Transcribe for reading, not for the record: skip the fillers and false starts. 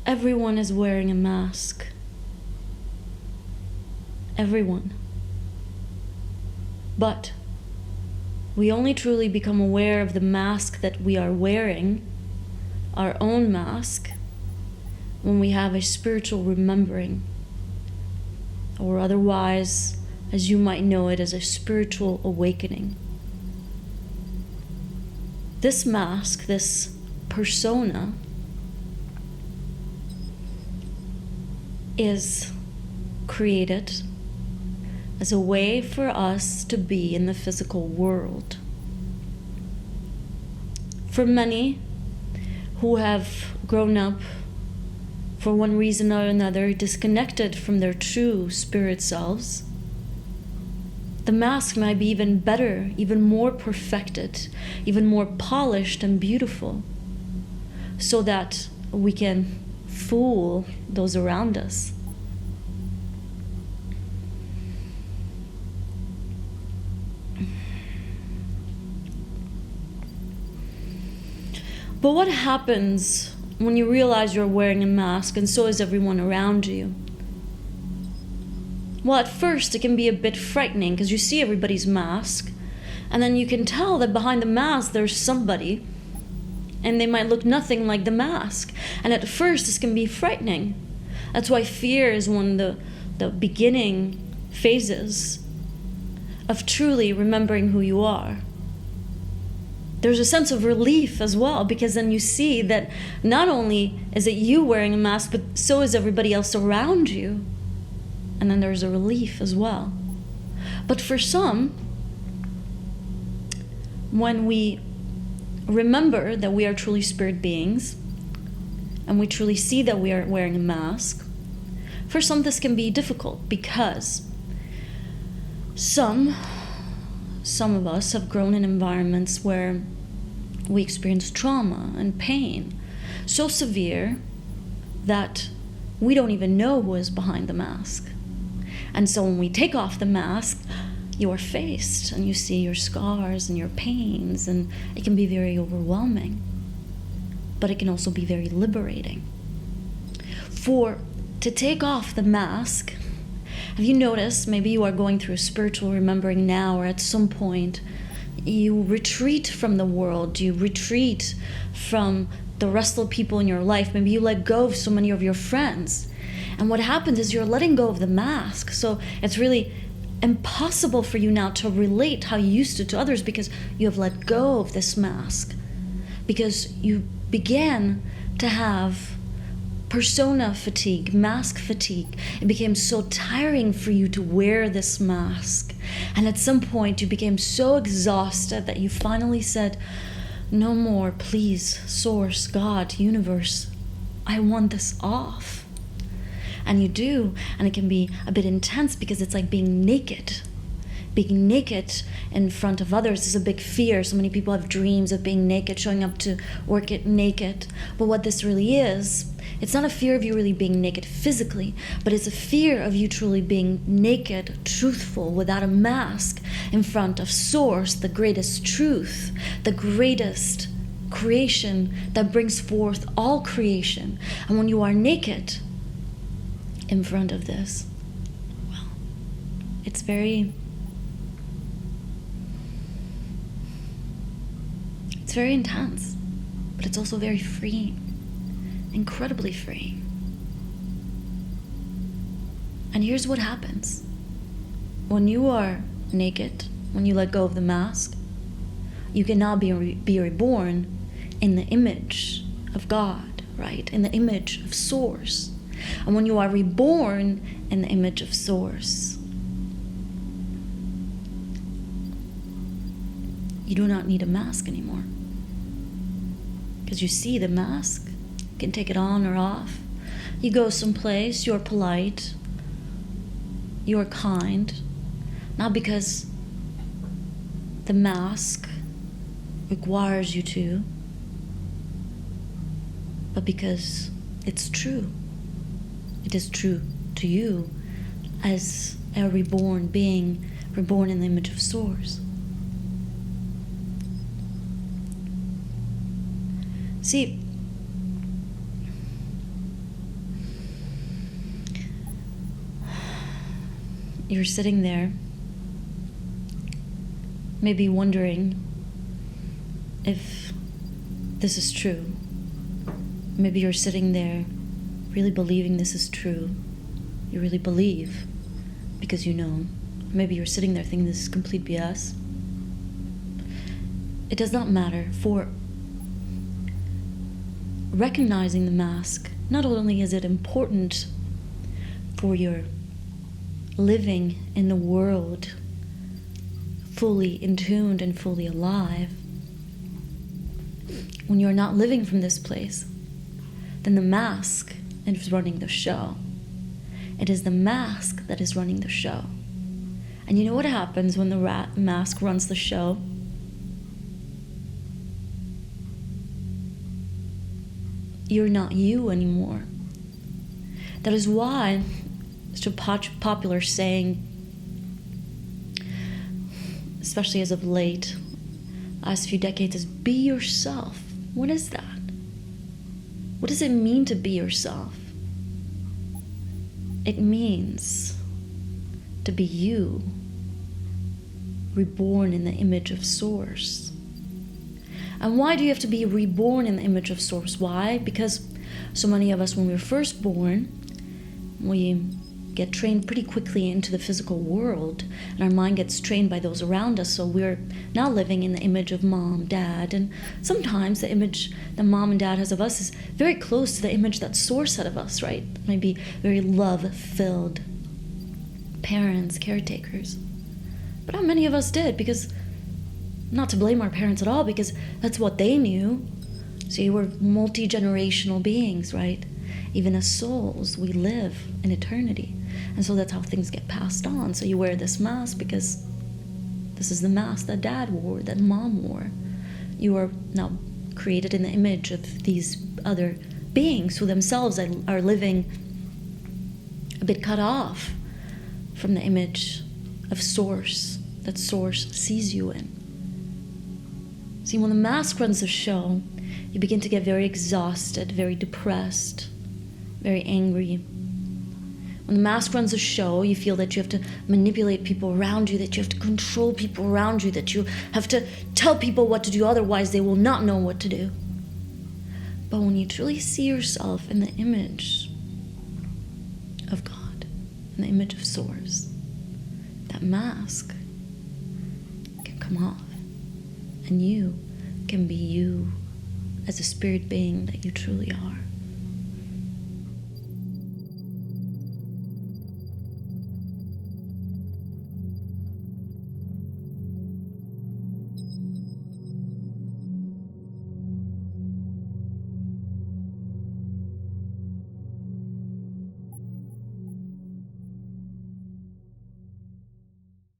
Everyone is wearing a mask. Everyone. But we only truly become aware of the mask that we are wearing, our own mask, when we have a spiritual remembering, or otherwise, as you might know it, as a spiritual awakening. This mask, this persona, is created as a way for us to be in the physical world. For many who have grown up, for one reason or another, disconnected from their true spirit selves, the mask might be even better, even more perfected, even more polished and beautiful, so that we can fool those around us. But what happens when you realize you're wearing a mask and so is everyone around you? Well, at first it can be a bit frightening because you see everybody's mask, and then you can tell that behind the mask there's somebody, and they might look nothing like the mask. And at first this can be frightening. That's why fear is one of the beginning phases of truly remembering who you are. There's a sense of relief as well, because then you see that not only is it you wearing a mask, but so is everybody else around you. And then there's a relief as well. But for some, when we remember that we are truly spirit beings, and we truly see that we are wearing a mask, for some this can be difficult, because some of us have grown in environments where we experience trauma and pain so severe that we don't even know who is behind the mask. And so when we take off the mask, you are faced and you see your scars and your pains, and it can be very overwhelming. But it can also be very liberating. For to take off the mask, have you noticed, maybe you are going through a spiritual remembering now, or at some point you retreat from the world, you retreat from the rest of the people in your life, maybe you let go of so many of your friends. And what happens is you're letting go of the mask. So it's really impossible for you now to relate how you used to others, because you have let go of this mask. Because you began to have persona fatigue, mask fatigue. It became so tiring for you to wear this mask. And at some point you became so exhausted that you finally said, no more, please, source, God, universe, I want this off. And you do, and it can be a bit intense, because it's like being naked. Being naked in front of others is a big fear. So many people have dreams of being naked, showing up to work it naked. But what this really is, it's not a fear of you really being naked physically, but it's a fear of you truly being naked, truthful, without a mask, in front of Source, the greatest truth, the greatest creation that brings forth all creation. And when you are naked in front of this, well, it's very intense, but it's also very freeing, incredibly freeing. And here's what happens. When you are naked, when you let go of the mask, you can now be reborn in the image of God, right? In the image of Source. And when you are reborn in the image of Source, you do not need a mask anymore. Because you see the mask, you can take it on or off. You go someplace, you're polite, you're kind, not because the mask requires you to, but because it's true. It is true to you as a reborn being, reborn in the image of Source. See, you're sitting there, maybe wondering if this is true. Maybe you're sitting there really believing this is true. You really believe because you know. Maybe you're sitting there thinking this is complete BS. It does not matter, for recognizing the mask, not only is it important for your living in the world fully intuned and fully alive, when you're not living from this place, then the mask is running the show. It is the mask that is running the show. And you know what happens when the mask runs the show? You're not you anymore. That is why such a popular saying, especially as of late, last few decades, is be yourself. What is that? What does it mean to be yourself? It means to be you, reborn in the image of Source. And why do you have to be reborn in the image of Source? Why? Because so many of us, when we were first born, we get trained pretty quickly into the physical world, and our mind gets trained by those around us, so we're now living in the image of mom, dad, and sometimes the image that mom and dad has of us is very close to the image that Source had of us, right? Maybe very love-filled parents, caretakers. But not many of us did, because, not to blame our parents at all, because that's what they knew. See, we're multi-generational beings, right? Even as souls, we live in eternity. And so that's how things get passed on. So you wear this mask because this is the mask that dad wore, that mom wore. You are now created in the image of these other beings who themselves are living a bit cut off from the image of Source, that Source sees you in. See, when the mask runs the show, you begin to get very exhausted, very depressed, very angry. When the mask runs a show, you feel that you have to manipulate people around you, that you have to control people around you, that you have to tell people what to do, otherwise they will not know what to do. But when you truly see yourself in the image of God, in the image of Source, that mask can come off, and you can be you as a spirit being that you truly are.